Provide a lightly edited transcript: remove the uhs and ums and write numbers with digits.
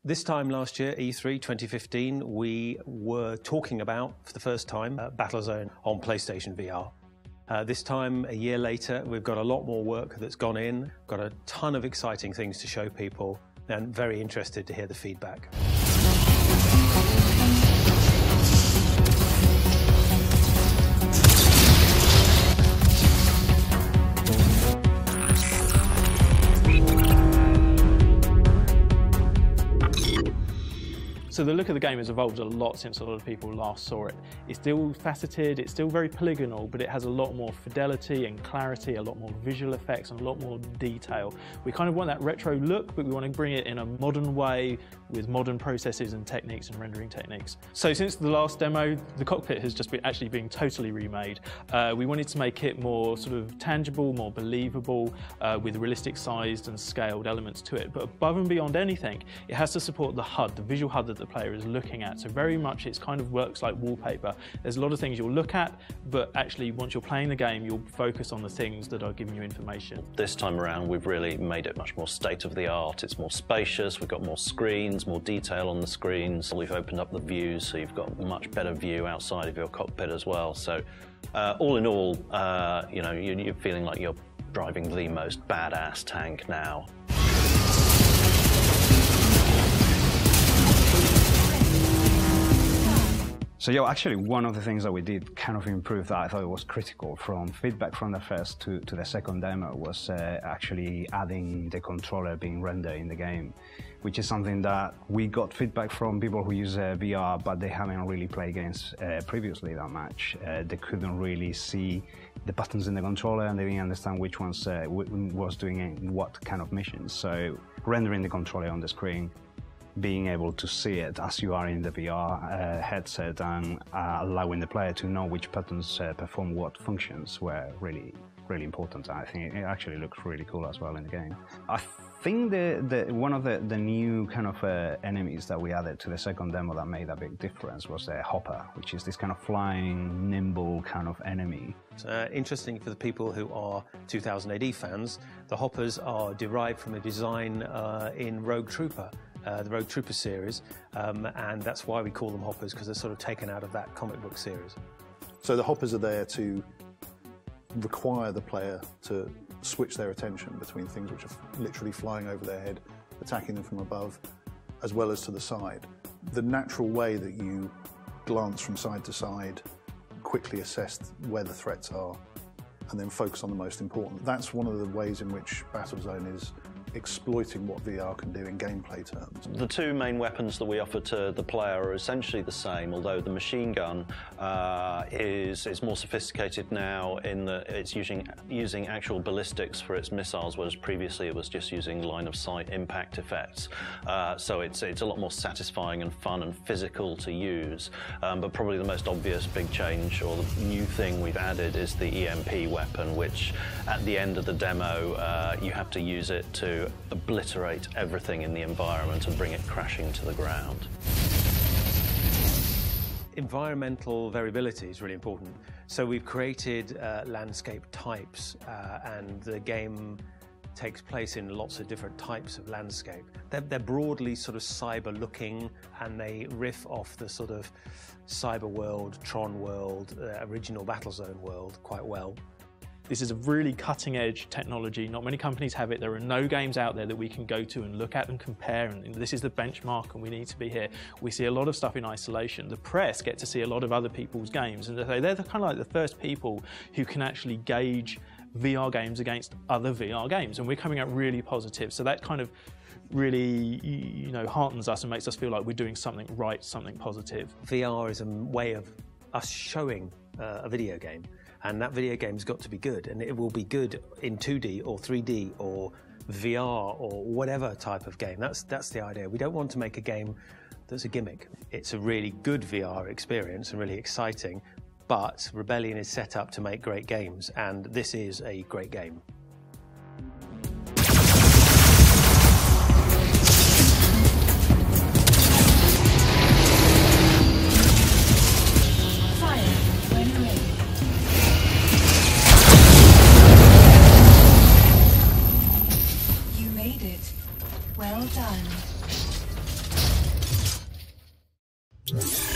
This time last year, E3 2015, we were talking about, for the first time, Battlezone on PlayStation VR. This time, a year later, we've got a lot more work that's gone in, got a ton of exciting things to show people, and very interested to hear the feedback. So the look of the game has evolved a lot since a lot of people last saw it. It's still faceted, it's still very polygonal, but it has a lot more fidelity and clarity, a lot more visual effects and a lot more detail. We kind of want that retro look, but we want to bring it in a modern way with modern processes and techniques and rendering techniques. So since the last demo, the cockpit has just actually been totally remade. We wanted to make it more sort of tangible, more believable, with realistic sized and scaled elements to it. But above and beyond anything, it has to support the HUD, the visual HUD that the player is looking at. So very much it's kind of works like wallpaper. There's a lot of things you'll look at, but actually once you're playing the game, you'll focus on the things that are giving you information. This time around, we've really made it much more state-of-the-art. It's more spacious, we've got more screens, more detail on the screens. We've opened up the views, so you've got a much better view outside of your cockpit as well. So all in all, you know, you're feeling like you're driving the most badass tank now. So yeah, actually one of the things that we did kind of improve that I thought it was critical from feedback from the first to the second demo was actually adding the controller being rendered in the game, which is something that we got feedback from people who use VR, but they haven't really played games previously that much. They couldn't really see the buttons in the controller and they didn't understand which ones was doing what kind of missions. So rendering the controller on the screen, being able to see it as you are in the VR headset and allowing the player to know which buttons perform what functions were really important. I think it actually looks really cool as well in the game. I think one of the new kind of enemies that we added to the second demo that made a big difference was the hopper, which is this kind of flying, nimble kind of enemy. Interesting for the people who are 2000 AD fans, the hoppers are derived from a design in Rogue Trooper. The Rogue Trooper series, and that's why we call them hoppers, because they're sort of taken out of that comic book series. So the hoppers are there to require the player to switch their attention between things which are literally flying over their head, attacking them from above, as well as to the side. The natural way that you glance from side to side, quickly assess where the threats are, and then focus on the most important. That's one of the ways in which Battlezone is exploiting what VR can do in gameplay terms. The two main weapons that we offer to the player are essentially the same, although the machine gun is more sophisticated now in that it's using actual ballistics for its missiles, whereas previously it was just using line-of-sight impact effects. So it's a lot more satisfying and fun and physical to use. But probably the most obvious big change or the new thing we've added is the EMP weapon, which at the end of the demo you have to use it to obliterate everything in the environment and bring it crashing to the ground. Environmental variability is really important. So we've created landscape types, and the game takes place in lots of different types of landscape. They're broadly sort of cyber-looking, and they riff off the sort of cyber world, Tron world, original Battlezone world quite well. This is a really cutting-edge technology. Not many companies have it. There are no games out there that we can go to and look at and compare, and this is the benchmark and we need to be here. We see a lot of stuff in isolation. The press get to see a lot of other people's games, and they're kind of like the first people who can actually gauge VR games against other VR games, and we're coming out really positive. So that kind of really, you know, heartens us and makes us feel like we're doing something right, something positive. VR is a way of us showing a video game. And that video game's got to be good, and it will be good in 2D or 3D or VR or whatever type of game. That's the idea. We don't want to make a game that's a gimmick. It's a really good VR experience and really exciting, but Rebellion is set up to make great games, and this is a great game. Well done. Yeah.